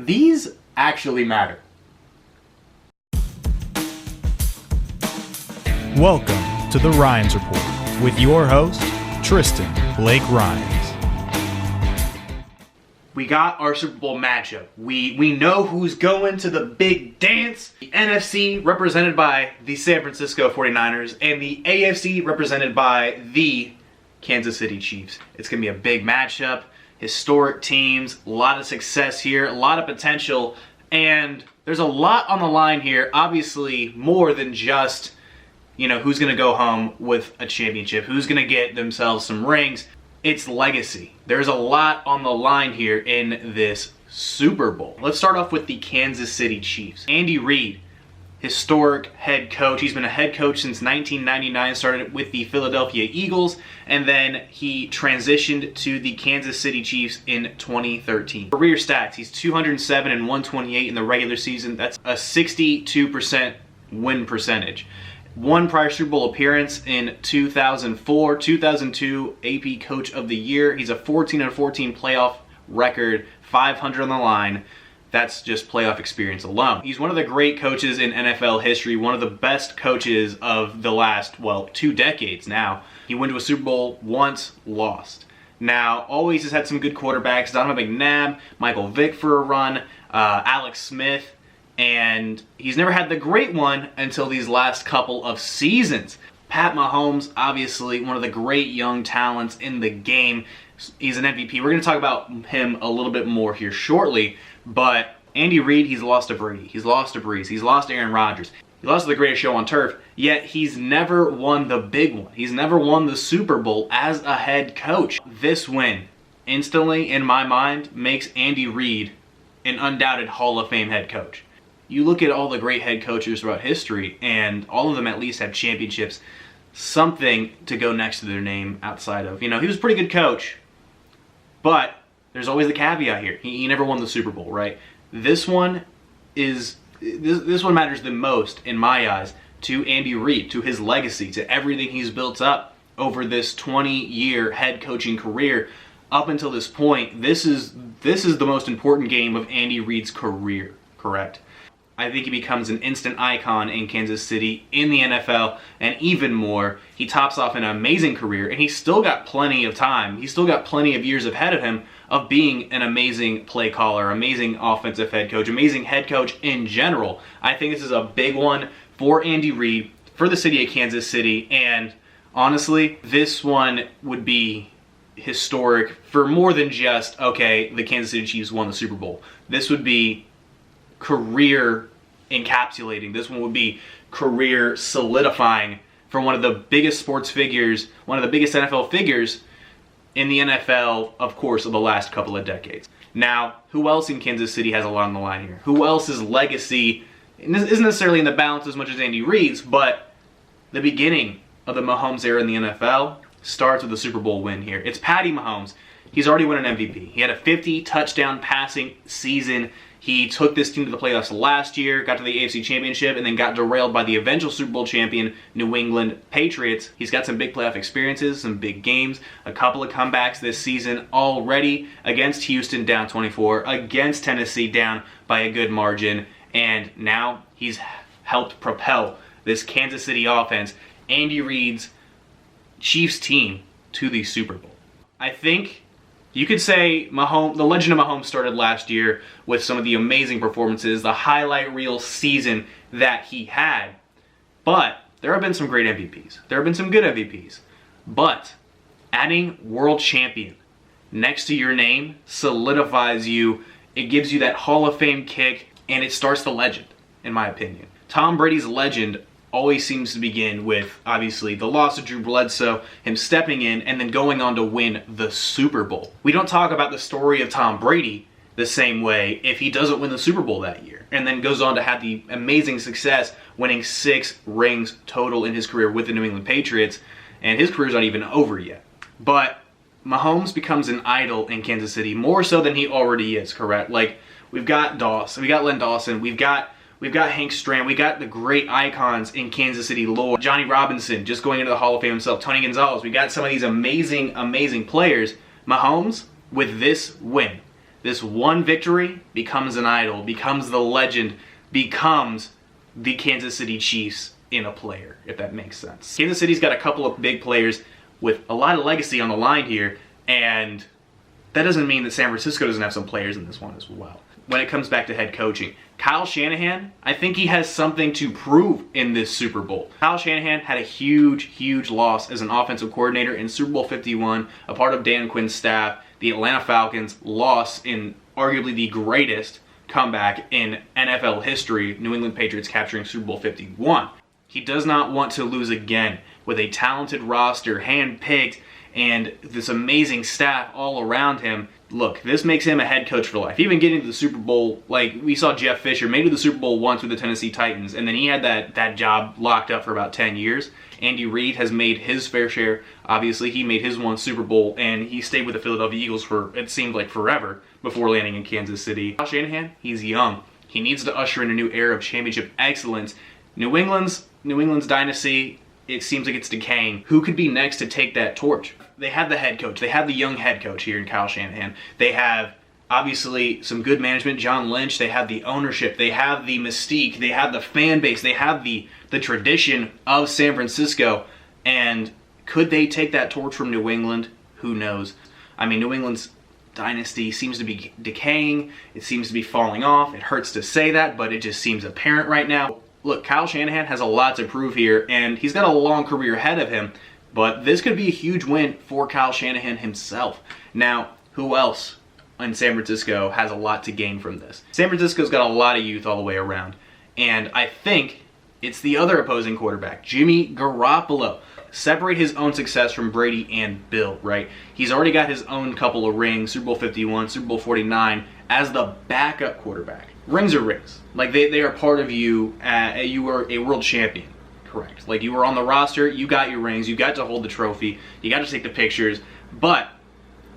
these actually matter. Welcome to the Rines Report with your host, Tristan Blake Rines. We got our Super Bowl matchup. We know who's going to the big dance. The NFC represented by the San Francisco 49ers and the AFC represented by the Kansas City Chiefs. It's going to be a big matchup. Historic teams, a lot of success here, a lot of potential, and there's a lot on the line here. Obviously, more than just, who's going to go home with a championship, who's going to get themselves some rings. It's legacy. There's a lot on the line here in this Super Bowl. Let's start off with the Kansas City Chiefs. Andy Reid, historic head coach. He's been a head coach since 1999, started with the Philadelphia Eagles, and then he transitioned to the Kansas City Chiefs in 2013. Career stats, he's 207 and 128 in the regular season. That's a 62% win percentage. One prior Super Bowl appearance in 2004, 2002 AP Coach of the Year. He's a 14-14 playoff record, 500 on the line. That's just playoff experience alone. He's one of the great coaches in NFL history, one of the best coaches of the last, 2 decades now. He went to a Super Bowl once, lost. Now, always has had some good quarterbacks. Donovan McNabb, Michael Vick for a run, Alex Smith, and he's never had the great one until these last couple of seasons. Pat Mahomes, obviously one of the great young talents in the game. He's an MVP. We're going to talk about him a little bit more here shortly, but Andy Reid, he's lost to Brady. He's lost to Breeze. He's lost to Aaron Rodgers. He lost to the greatest show on turf, yet he's never won the big one. He's never won the Super Bowl as a head coach. This win, instantly, in my mind, makes Andy Reid an undoubted Hall of Fame head coach. You look at all the great head coaches throughout history, and all of them at least have championships, something to go next to their name outside of, he was a pretty good coach, but there's always the caveat here. He never won the Super Bowl, right? This one matters the most, in my eyes, to Andy Reid, to his legacy, to everything he's built up over this 20-year head coaching career. Up until this point, this is the most important game of Andy Reid's career, correct? I think he becomes an instant icon in Kansas City, in the NFL, and even more. He tops off an amazing career, and he's still got plenty of time. He's still got plenty of years ahead of him of being an amazing play caller, amazing offensive head coach, amazing head coach in general. I think this is a big one for Andy Reid, for the city of Kansas City, and honestly, this one would be historic for more than just, okay, the Kansas City Chiefs won the Super Bowl. This would be career encapsulating. This one would be career solidifying for one of the biggest sports figures, one of the biggest NFL figures in the NFL, of course, of the last couple of decades. Now, who else in Kansas City has a lot on the line here? Who else's legacy isn't necessarily in the balance as much as Andy Reid's, but the beginning of the Mahomes era in the NFL starts with a Super Bowl win here. It's Patty Mahomes. He's already won an MVP. He had a 50-touchdown passing season. He took this team to the playoffs last year, got to the AFC Championship, and then got derailed by the eventual Super Bowl champion New England Patriots. He's got some big playoff experiences, some big games, a couple of comebacks this season already against Houston down 24, against Tennessee down by a good margin, and now he's helped propel this Kansas City offense, Andy Reid's Chiefs team, to the Super Bowl. I think you could say Mahomes, the legend of Mahomes started last year with some of the amazing performances, the highlight reel season that he had. But there have been some great MVPs. There have been some good MVPs. But adding world champion next to your name solidifies you. It gives you that Hall of Fame kick, and it starts the legend, in my opinion. Tom Brady's legend always seems to begin with, obviously, the loss of Drew Bledsoe, him stepping in, and then going on to win the Super Bowl. We don't talk about the story of Tom Brady the same way if he doesn't win the Super Bowl that year, and then goes on to have the amazing success winning 6 rings total in his career with the New England Patriots, and his career's not even over yet. But Mahomes becomes an idol in Kansas City, more so than he already is, correct? Like, we've got Dawson, we got Len Dawson, we've got Hank Strand, we got the great icons in Kansas City lore. Johnny Robinson, just going into the Hall of Fame himself. Tony Gonzalez, we got some of these amazing, amazing players. Mahomes, with this win, This one victory becomes an idol, becomes the legend, becomes the Kansas City Chiefs in a player, if that makes sense. Kansas City's got a couple of big players with a lot of legacy on the line here, and that doesn't mean that San Francisco doesn't have some players in this one as well. When it comes back to head coaching, Kyle Shanahan, I think he has something to prove in this Super Bowl. Kyle Shanahan had a huge loss as an offensive coordinator in Super Bowl 51, a part of Dan Quinn's staff. The Atlanta Falcons lost in arguably the greatest comeback in NFL history, New England Patriots capturing Super Bowl 51. He does not want to lose again with a talented roster, hand-picked, and this amazing staff all around him. Look, this makes him a head coach for life. Even getting to the Super Bowl, like we saw Jeff Fisher made it to the Super Bowl once with the Tennessee Titans, and then he had that job locked up for about 10 years. Andy Reid has made his fair share. Obviously, he made his one Super Bowl, and he stayed with the Philadelphia Eagles for, it seemed like, forever before landing in Kansas City. Kyle Shanahan, he's young. He needs to usher in a new era of championship excellence. New England's dynasty, it seems like it's decaying. Who could be next to take that torch? They have the head coach. They have the young head coach here in Kyle Shanahan. They have, obviously, some good management, John Lynch. They have the ownership. They have the mystique. They have the fan base. They have the tradition of San Francisco. And could they take that torch from New England? Who knows? I mean, New England's dynasty seems to be decaying. It seems to be falling off. It hurts to say that, but it just seems apparent right now. Look, Kyle Shanahan has a lot to prove here, and he's got a long career ahead of him. But this could be a huge win for Kyle Shanahan himself. Now, who else in San Francisco has a lot to gain from this? San Francisco's got a lot of youth all the way around. And I think it's the other opposing quarterback, Jimmy Garoppolo. Separate his own success from Brady and Bill, right? He's already got his own couple of rings, Super Bowl 51, Super Bowl 49, as the backup quarterback. Rings are rings. Like, they are part of you. You were a world champion. Correct. Like, you were on the roster, you got your rings, you got to hold the trophy, you got to take the pictures, but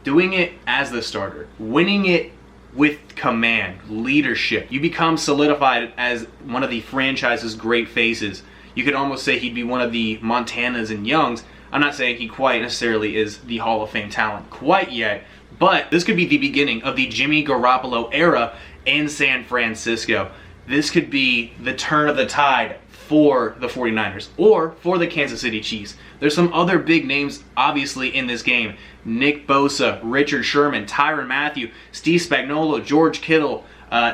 doing it as the starter, winning it with command, leadership, you become solidified as one of the franchise's great faces. You could almost say he'd be one of the Montanas and Youngs. I'm not saying he quite necessarily is the Hall of Fame talent quite yet, but this could be the beginning of the Jimmy Garoppolo era in San Francisco. This could be the turn of the tide for the 49ers or for the Kansas City Chiefs. There's some other big names obviously in this game. Nick Bosa, Richard Sherman, Tyrann Mathieu, Steve Spagnuolo, George Kittle,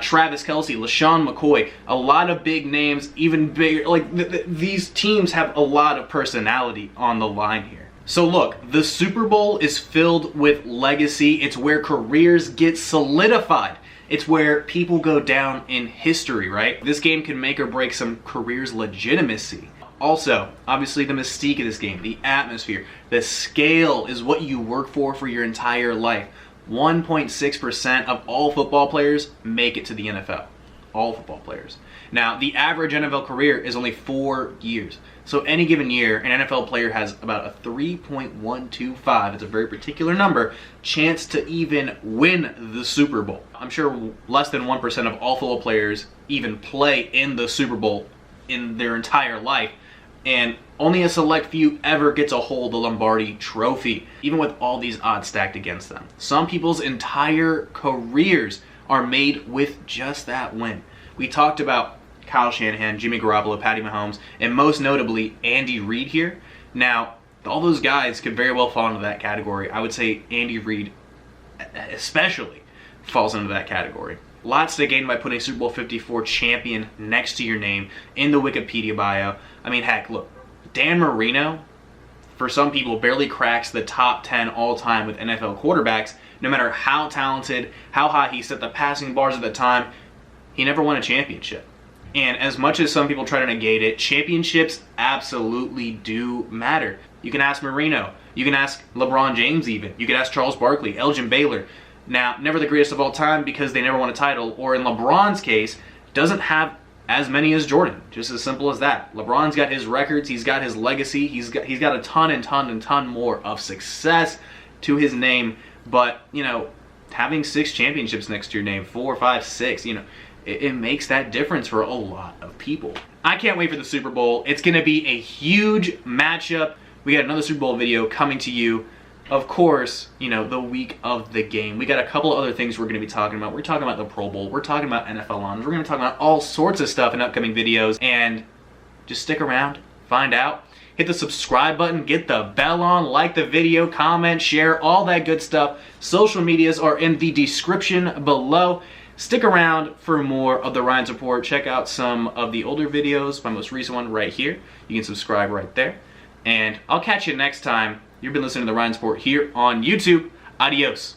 Travis Kelce, LaShawn McCoy. A lot of big names, even bigger. Like these teams have a lot of personality on the line here. So look, the Super Bowl is filled with legacy. It's where careers get solidified. It's where people go down in history, right? This game can make or break some careers' legitimacy. Also, obviously the mystique of this game, the atmosphere, the scale is what you work for your entire life. 1.6% of all football players make it to the NFL. All football players. Now, the average NFL career is only 4 years. So any given year, an NFL player has about a 3.125, it's a very particular number, chance to even win the Super Bowl. I'm sure less than 1% of all football players even play in the Super Bowl in their entire life. And only a select few ever get to hold the Lombardi Trophy, even with all these odds stacked against them. Some people's entire careers are made with just that win. We talked about Kyle Shanahan, Jimmy Garoppolo, Patty Mahomes, and most notably Andy Reid here. Now, all those guys could very well fall into that category. I would say Andy Reid especially falls into that category. Lots to gain by putting Super Bowl 54 champion next to your name in the Wikipedia bio. I mean, heck, look, Dan Marino, for some people, barely cracks the top 10 all-time with NFL quarterbacks. No matter how talented, how high he set the passing bars at the time, he never won a championship. And as much as some people try to negate it, championships absolutely do matter. You can ask Marino. You can ask LeBron James even. You can ask Charles Barkley, Elgin Baylor. Now, never the greatest of all time because they never won a title, or in LeBron's case, doesn't have as many as Jordan. Just as simple as that. LeBron's got his records, he's got his legacy, he's got a ton more of success to his name. But, you know, having 6 championships next to your name, 4, 5, 6, you know, it makes that difference for a lot of people. I can't wait for the Super Bowl. It's going to be a huge matchup. We got another Super Bowl video coming to you of course, you know, the week of the game. We got a couple of other things we're going to be talking about. We're talking about the Pro Bowl. We're talking about NFL honors. We're going to talk about all sorts of stuff in upcoming videos. And just stick around, find out. Hit the subscribe button, get the bell on, like the video, comment, share, all that good stuff. Social medias are in the description below. Stick around for more of the Rines Report. Check out some of the older videos, my most recent one right here. You can subscribe right there. And I'll catch you next time. You've been listening to the Rines Report here on YouTube. Adios.